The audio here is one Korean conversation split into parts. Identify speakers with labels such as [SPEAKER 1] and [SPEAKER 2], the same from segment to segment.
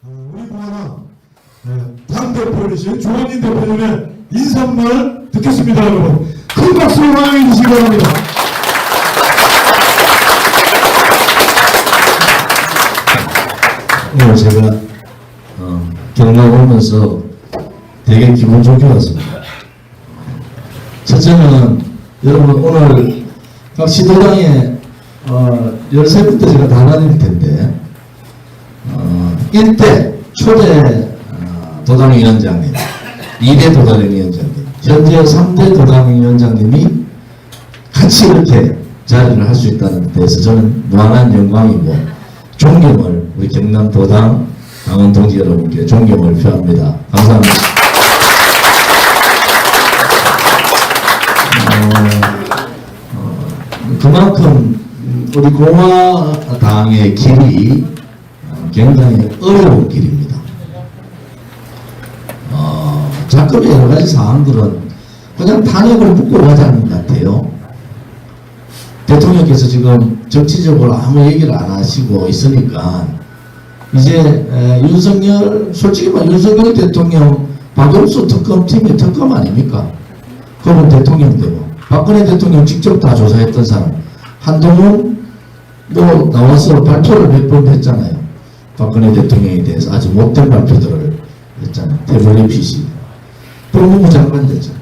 [SPEAKER 1] 우리 공화당 당대표이신 조원진 대표님의 인사말 듣겠습니다. 여러분 큰 박수로 환영해 주시기 바랍니다.
[SPEAKER 2] 오늘 제가 경남 오면서 되게 기분 좋게 왔습니다. 첫째는 여러분 오늘 각 시도당에 13군데 제가 다 다닐 텐데 1대 초대 도당위원장님, 2대 도당위원장님, 현재 3대 도당위원장님이 같이 이렇게 자리를 할 수 있다는 데 대해서 저는 무한한 영광이고 존경을 우리 경남 도당 당원 동지 여러분께 존경을 표합니다. 감사합니다. 그만큼 우리 공화당의 길이 굉장히 어려운 길입니다. 자꾸 여러 가지 사항들은 그냥 탄핵을 묻고 가자는 것 같아요. 대통령께서 지금 정치적으로 아무 얘기를 안 하시고 있으니까 이제 윤석열, 솔직히 말 윤석열 대통령 박영수 특검팀이 특검 아닙니까? 그분 대통령 되고 박근혜 대통령 직접 다 조사했던 사람 한동훈 뭐 나와서 발표를 몇 번 했잖아요. 박근혜 대통령에 대해서 아주 못된 발표들을 했잖아요. 태블릿 PC 법무부 장관 됐잖아요.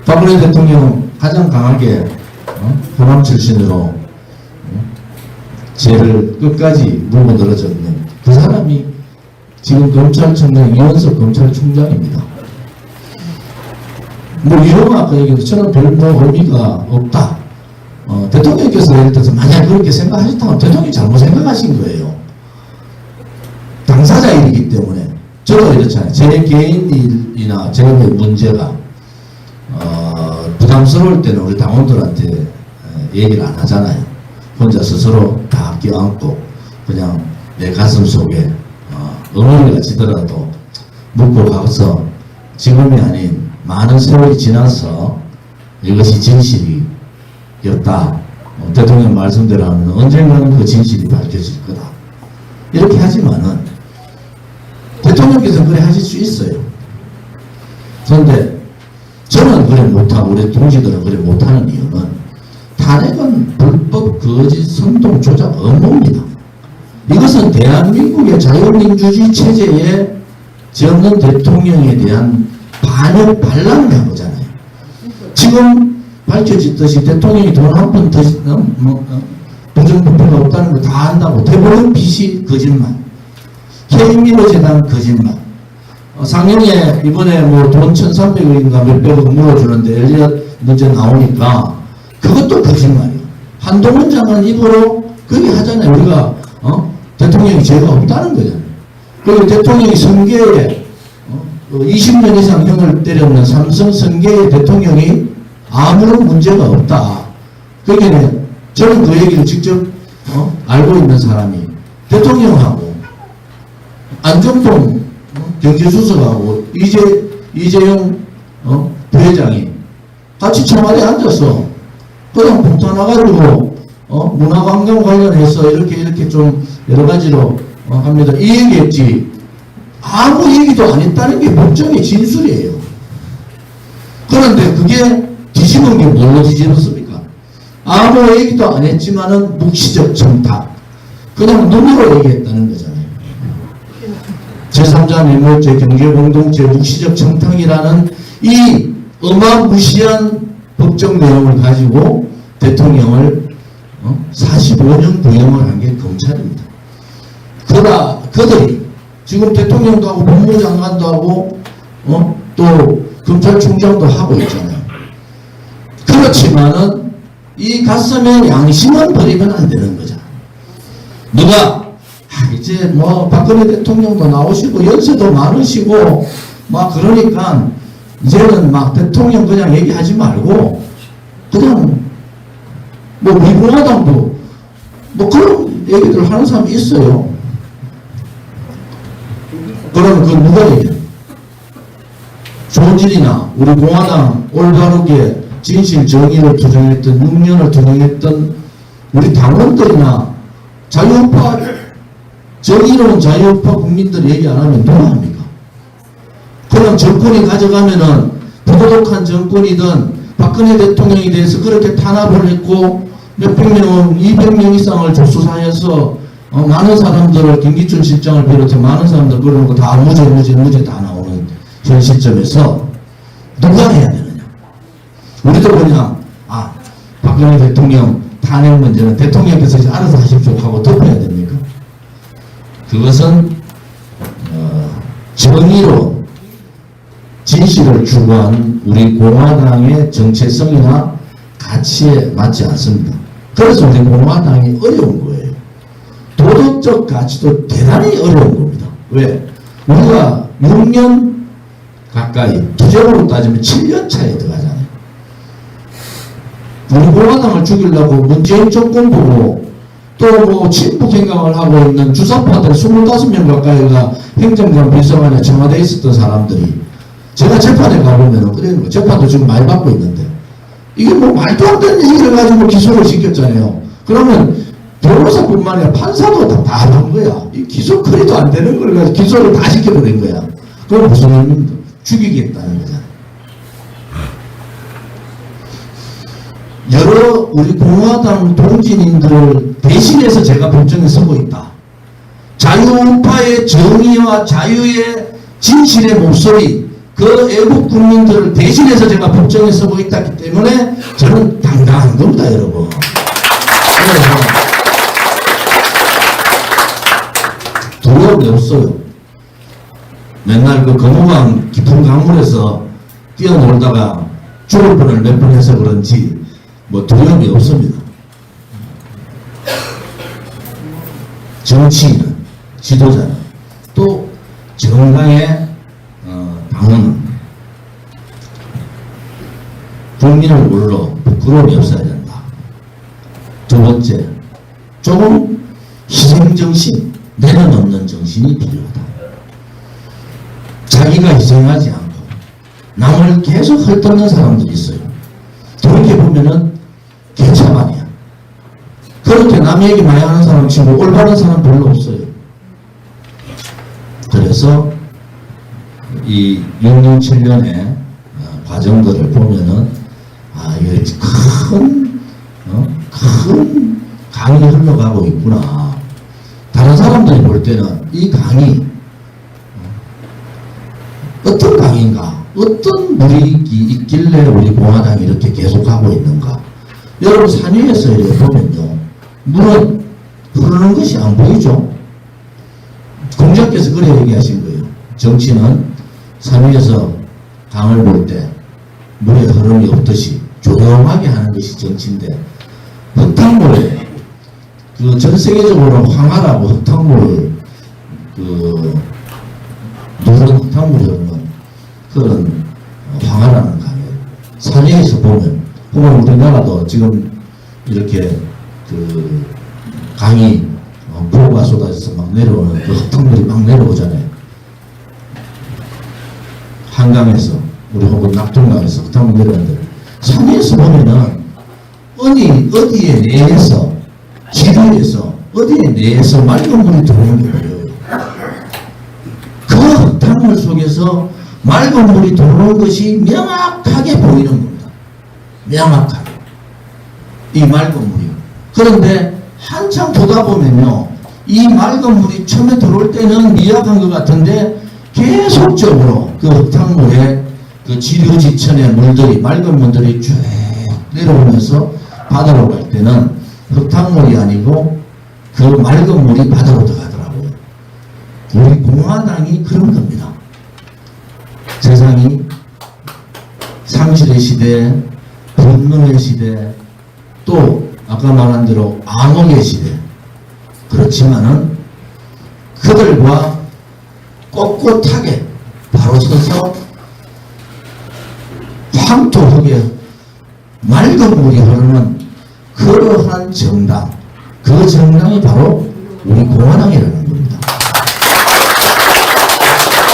[SPEAKER 2] 박근혜 대통령 가장 강하게 호남 출신으로 죄를 끝까지 물고 늘어졌는 그 사람이 지금 검찰청장 이원석 검찰총장입니다. 뭐 이런 거 아까 얘기해도 저는 별로 의미가 없다. 대통령께서 예를 들어서 만약 그렇게 생각하셨다면 대통령이 잘못 생각하신 거예요. 당사자 일이기 때문에 저도 이렇잖아요. 제 개인 일이나 제 문제가 부담스러울 때는 우리 당원들한테 얘기를 안 하잖아요. 혼자 스스로 다 껴안고 그냥 내 가슴 속에 어머니가 지더라도 묻고 가서 지금이 아닌 많은 세월이 지나서 이것이 진실이었다. 대통령 말씀대로 하면 언젠가는 그 진실이 밝혀질 거다. 이렇게 하지만은 대통령께서 그래 하실 수 있어요. 그런데 저는 그래 못하고 우리 동지들은 그래 못하는 이유는 탄핵은 불법, 거짓, 선동, 조작, 음모입니다. 이것은 대한민국의 자유민주주의 체제에 지었는 대통령에 대한 반역 반란을 한 거잖아요. 지금 밝혀졌듯이 대통령이 돈 한 푼 더 부정부패가 없다는 거 다 안다고 태블릿 PC 거짓말, K미러 재단 거짓말, 상영에 이번에 뭐 돈 1,300억인가 몇백억 물어주는데 엘리엇 문제 나오니까 그것도 거짓말이에요. 한동훈 장관 입으로 그렇게 하잖아요. 우리가 대통령이 죄가 없다는 거잖아요. 그리고 대통령이 선거에 20년 이상 형을 때렸는 삼성 선거의 대통령이 아무런 문제가 없다. 그러니까 저는 그 얘기를 직접 알고 있는 사람이 대통령하고 안정동 경제수석하고 이재용 부회장이 같이 청와대에 앉아서 그냥 봉투 나가지고 문화관광 관련해서 이렇게 좀 여러 가지로 합니다. 이 얘기했지 아무 얘기도 안 했다는 게 법정의 진술이에요. 그런데 그게 뒤집은 게 뭘로 뒤집었습니까? 아무 얘기도 안 했지만은 묵시적 청탁, 그냥 눈으로 얘기했다는 거잖아요. 제3자 매물죄, 경제공동체, 묵시적 청탁이라는 이 어마무시한 법정 내용을 가지고 대통령을 45년 구형을 한 게 검찰입니다. 그들이 지금 대통령도 하고 법무부 장관도 하고 또 검찰총장도 하고 있잖아요. 그렇지만은 이 가슴에 양심은 버리면 안 되는 거죠. 누가 이제 뭐 박근혜 대통령도 나오시고 연세도 많으시고 막 그러니까 이제는 막 대통령 그냥 얘기하지 말고 그냥 뭐 우리 공화당도 뭐 그런 얘기들 하는 사람이 있어요. 그러면 그건 누가 얘기해? 조진이나 우리 공화당 올바르게 진실 정의를 투쟁했던 6년을 투쟁했던 우리 당원들이나 자유우파 정의로운 자유우파 국민들 얘기 안 하면 누가 합니까? 그럼 정권이 가져가면은 부도덕한 정권이든 박근혜 대통령에 대해서 그렇게 탄압을 했고 몇백 명, 200명 이상을 조수사해서 많은 사람들을 김기춘 실장을 비롯해 많은 사람들 그러는 거 다 무죄 다 나오는 현 시점에서 누가 해야 되느냐? 우리도 그냥 박근혜 대통령 탄핵 문제는 대통령께서 이제 알아서 하십시오 하고 덮어야 됩니까? 그것은 정의로 진실을 추구하는 우리 공화당의 정체성이나 가치에 맞지 않습니다. 그래서 우리 공화당이 어려운 거예요. 도덕적 가치도 대단히 어려운 겁니다. 왜? 우리가 6년 가까이, 투쟁으로 따지면 7년 차에 들어가잖아요. 우리 공화당을 죽이려고 문재인 정권 보고 또 뭐 친북 행각을 하고 있는 주사파들 25명 가까이가 행정관 비서관에 청와대에 있었던 사람들이 제가 재판에 가보면 그래요. 재판도 지금 많이 받고 있는데 이게 뭐 말도 안 되는 얘기를 가지고 기소를 시켰잖아요. 그러면 변호사뿐만 아니라 판사도 다 한 거야. 이 기소 처리도 안 되는 걸 가지고 기소를 다 시켜버린 거야. 그건 무슨 의미입니까? 죽이겠다는 거잖아요. 여러 우리 공화당 동지님들을 대신해서 제가 법정에 서고 있다. 자유우파의 정의와 자유의 진실의 목소리, 그 애국 국민들을 대신해서 제가 법정에 서고 있기 때문에 저는 당당한 겁니다, 여러분. 그래서 두려움이 없어요. 맨날 그 검호강 깊은 강물에서 뛰어놀다가 죽을 뻔을 몇 번 해서 그런지 뭐 두려움이 없습니다. 정치인은, 지도자는, 또 정당의 당은 국민을 물러 부끄러움이 없어야 된다. 두 번째, 조금 희생정신, 내려놓는 정신이 필요하다. 자기가 희생하지 않고 남을 계속 헐뜯는 사람들이 있어요. 그렇게 보면은 개차반이야. 그렇게 남 얘기 많이 하는 사람 치고 올바른 사람 별로 없어요. 그래서 이 6년, 7년의 과정들을 보면은 이게 큰 강이 흘러가고 있구나. 다른 사람들이 볼 때는 이 강이 어떤 강인가, 어떤 물이 있길래 우리 공화당이 이렇게 계속하고 있는가. 여러분 산위에서 이렇게 보면요, 물은 흐르는 것이 안 보이죠. 공자께서 그래 얘기하신 거예요. 정치는 산위에서 강을 볼 때 물의 흐름이 없듯이 조용하게 하는 것이 정치인데, 흙탕물, 그 전 세계적으로 황하라고 흙탕물, 누런 흙탕물이 없는 그런 황하라는 강이에요. 산위에서 보면, 혹은 우리나라도 지금 이렇게 그 강이 폭우가 쏟아져서 막 내려오는 그 흙탕물이 막 내려오잖아요. 한강에서, 우리 혹은 낙동강에서 흙탕물 내려오는데, 산위에서 보면은 어디에 내에서, 지류에서, 어디에 내에서 맑은 물이 들어오는 게 보여요. 그 흙탕물 속에서 맑은 물이 들어오는 것이 명확하게 보이는 겁니다. 명확하게. 이 맑은 물이. 그런데 한참 보다 보면요, 이 맑은 물이 처음에 들어올 때는 미약한 것 같은데 계속적으로 그 흙탕물에 그 지류지천의 물들이, 맑은 물들이 쭉 내려오면서 바다로 갈 때는 흙탕물이 아니고 그 맑은 물이 바다로 들어가더라고요. 우리 공화당이 그런 겁니다. 세상이 상실의 시대, 분노의 시대, 또 아까 말한 대로 암흑의 시대. 그렇지만은 그들과 꼿꼿하게 바로 서서 황토흙에 맑은 물이 흐르는 그러한 정당, 그 정당이 바로 우리 공화당이라는 겁니다.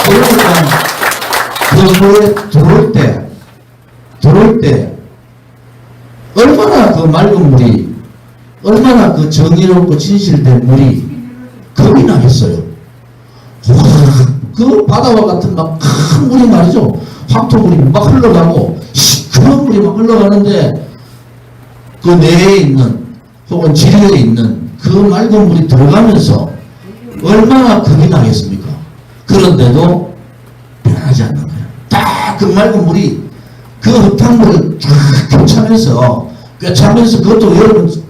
[SPEAKER 2] 그러니까 그 물에 들어올 때 얼마나 그 맑은 물이, 얼마나 그 정의롭고 진실된 물이 겁이 나겠어요. 와, 그 바다와 같은 막 큰 물이 말이죠. 황토물이 막 흘러가고 시커먼 물이 막 흘러가는데 그 내에 있는 혹은 지류에 있는 그 맑은 물이 들어가면서 얼마나 겁이 나겠습니까? 그런데도 변하지 않는 거예요. 딱 그 맑은 물이 그 흙탕물을 쫙 꿰차면서 그것도 여러분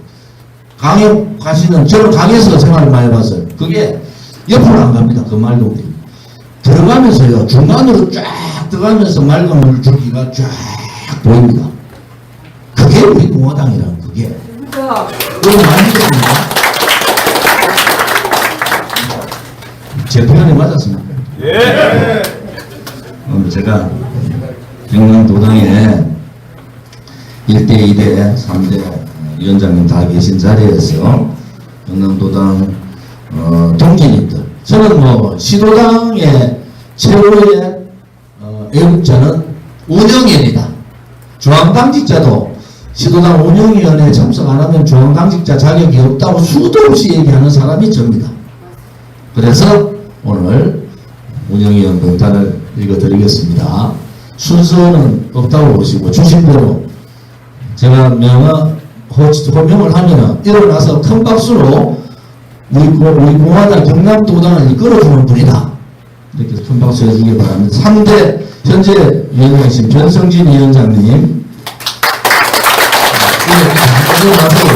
[SPEAKER 2] 강에 가시는, 저는 강에서 생활을 많이 해봤어요. 그게 옆으로 안 갑니다. 그 맑은 물이 들어가면서요, 중간으로 쫙 들어가면서 맑은 물 줄기가 쫙 보입니다. 그게 우리 공화당이라는, 그게 그거 많이 됩니다. 제 표현이 맞았습니까?
[SPEAKER 3] 예.
[SPEAKER 2] 제가 경남도당에 1대, 2대, 3대 위원장님 다 계신 자리에서 경남도당 동지님들, 저는 뭐 시도당의 최고의 애국자는 운영위원이다. 중앙당직자도 시도당 운영위원회에 참석 안 하면 중앙당직자 자격이 없다고 수도 없이 얘기하는 사람이 접니다. 그래서 오늘 운영위원 명단을 읽어드리겠습니다. 순서는 없다고 보시고 주신 대로 제가 호명을 하면 일어나서 큰 박수로 우리 공화당 경남도당을 이끌어주는 분이다. 이렇게 큰 박수 해주기 바랍니다. 3대 현재 위원장이신 변성진 위원장님, 일어나세요.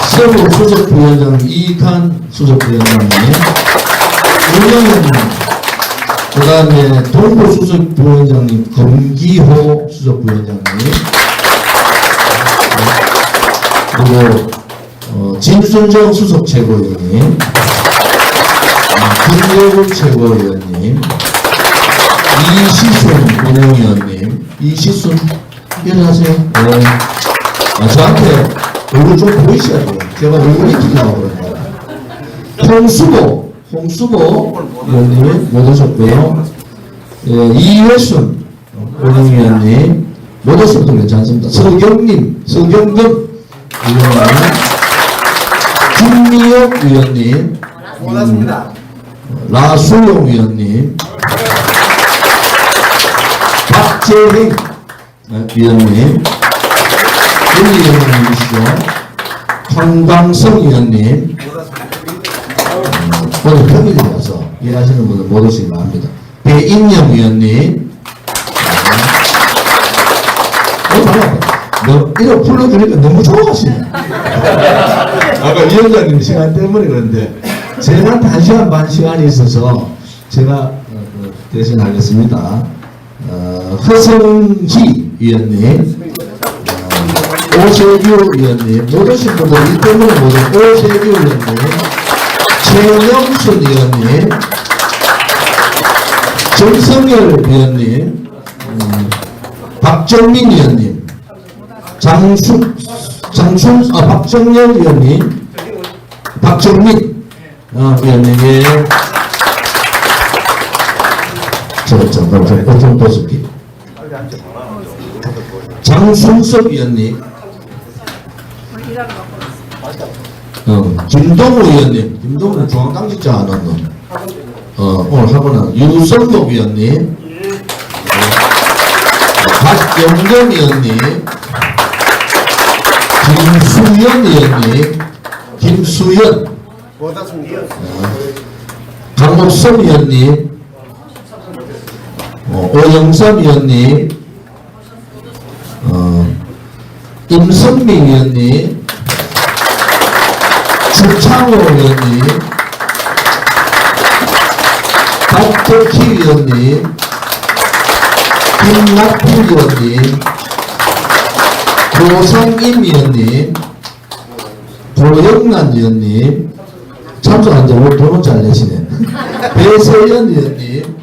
[SPEAKER 2] 서부 수석부위원장 이익한 수석부위원장님, 운영위원님, 그 다음에 동부 수석부위원장님 검기호 수석부위원장님, 그리고 진순정 수석 최고위원님, 김대국 최고위원님, 이시순 운영위원님, 이시순 일어나세요. 네. 저한테 얼굴 좀 보이셔야 돼요. 제가 얼굴이 틀리다고 그러니까. 홍수보 위원님 못 오셨고요. 예, 이회순 운영위원님 못 오셔도 괜찮습니다. 서경금 위원님, 김미혁 위원님,
[SPEAKER 3] 고맙습니다.
[SPEAKER 2] 라수용 위원님, 박재행 위원님, 윤리 위원님이시죠. 황광성 위원님, 오늘 평일이라서 일하시는 분들 못 오시기 바랍니다. 배인영 위원님, 이거 불러주니까 너무 좋아하시네. 아까 위원장님 시간 때문에 그런데 제가 한 시간 반 시간이 있어서 제가 대신하겠습니다. 허성희 위원님, 오세규 위원님, 못 오신 분들 이 때문에 못 오신 오세규 위원님, 최영순 위원님, 정성열 위원님, 박정민 위원님, 박정열 위원님, 박정민 위원님, 예. 오종 도습기. 장순석 위원님, 김동우 위원님, 김동우는 중앙당직자 안 왔노? 오늘 하고는 유성목 위원님, 박영경 위원님, 김수연 위원님, 김수연, 강목선 위원님, 오영삼 위원님, 임선미 위원님, 주창호 위원님, 박덕희 위원님, 김낙필 위원님, 고성임 위원님, 고영란 위원님, 참석한데 돈은 잘 내시네. 배세연 위원님,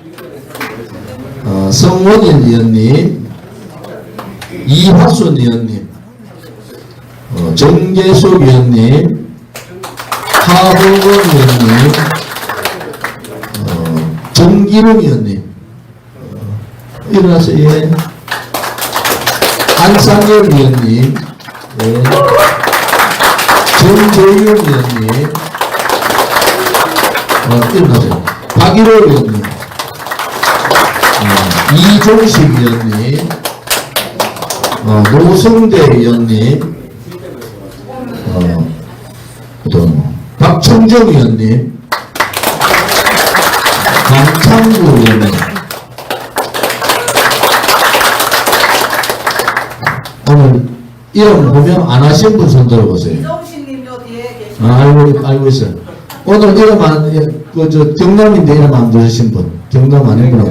[SPEAKER 2] 성원일 위원님, 이화순 위원님, 정계숙 위원님, 하보건 위원님, 정기룡 위원님, 일어나세요. 예. 안상열 위원님, 예. 정재윤 위원님, 일어나세요. 박일호 의원님, 이종식 의원님, 노성대 의원님, 또 박청정 의원님, 강창구 의원님. 오늘 이름 보면 안 하신 분 손 들어보세요.
[SPEAKER 4] 이종식님도 뒤에 계십니다.
[SPEAKER 2] 알고 있어요. 오늘 이름 안, 경남인데 이름 안 부르신 분, 경남 아니구나.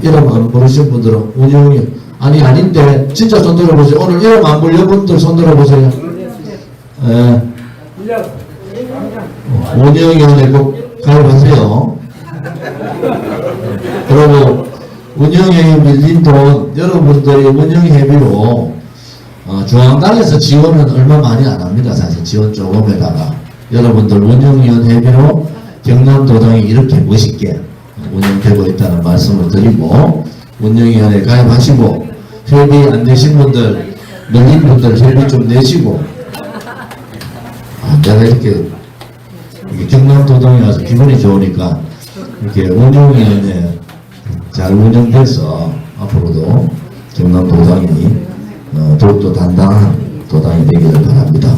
[SPEAKER 2] 이름 안 부르신 분들은 운영이, 아닌데, 진짜 손 들어보세요. 오늘 이름 안 불려 분들 손 들어보세요. 예. 운영위원회 꼭 가입하세요. 그리고 운영에 밀린 돈, 여러분들이 운영회비로 중앙당에서 지원은 얼마 많이 안 합니다. 사실 지원 조금에다가 여러분들 운영위원회비로 경남도당이 이렇게 멋있게 운영되고 있다는 말씀을 드리고, 운영위원회 가입하시고 회비 안 되신 분들, 밀린 분들 회비 좀 내시고, 내가 이렇게 경남도당에 와서 기분이 좋으니까 이렇게 운영위원회 잘 운영돼서 앞으로도 경남도당이 더욱더 단단한 도당이 되기를 바랍니다.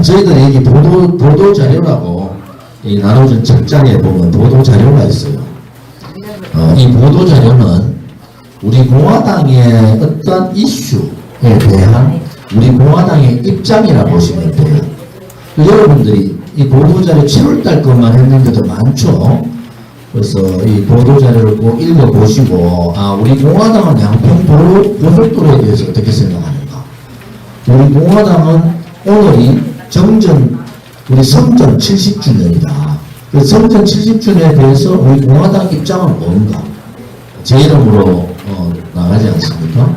[SPEAKER 2] 저희들이 이 보도 자료라고 이 나눠준 책장에 보면 보도 자료가 있어요. 이 보도 자료는 우리 공화당의 어떤 이슈에 대한 우리 공화당의 입장이라 보시면 돼요. 여러분들이 이 보도 자료 7월달 것만 했는데도 많죠. 그래서 이 보도 자료를 꼭 읽어보시고, 우리 공화당은 양평 고속도로에 대해서 어떻게 생각하는가? 우리 공화당은 오늘이 우리 성전 70주년이다. 그 성전 70주년에 대해서 우리 공화당 입장은 뭔가? 제 이름으로 나가지 않습니까?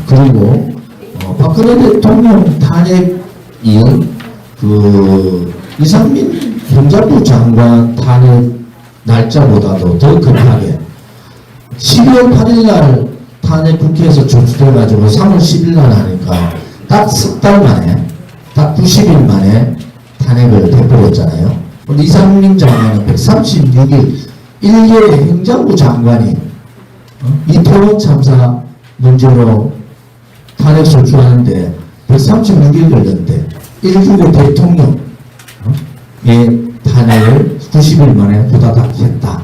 [SPEAKER 2] 그리고 박근혜 대통령 탄핵이 이상민 행정부 장관 탄핵 날짜보다도 더 급하게 12월 8일 날 탄핵 국회에서 접수돼가지고 3월 10일 날 하니까 딱 석 달 만에, 딱 90일 만에 탄핵을 해버렸잖아요. 이상민 장관은 136일, 1개 행정부 장관이 이태원 참사 문제로 탄핵 소추하는데 136일 걸렸는데 1주의 대통령의 탄핵을 90일 만에 후다닥 했다.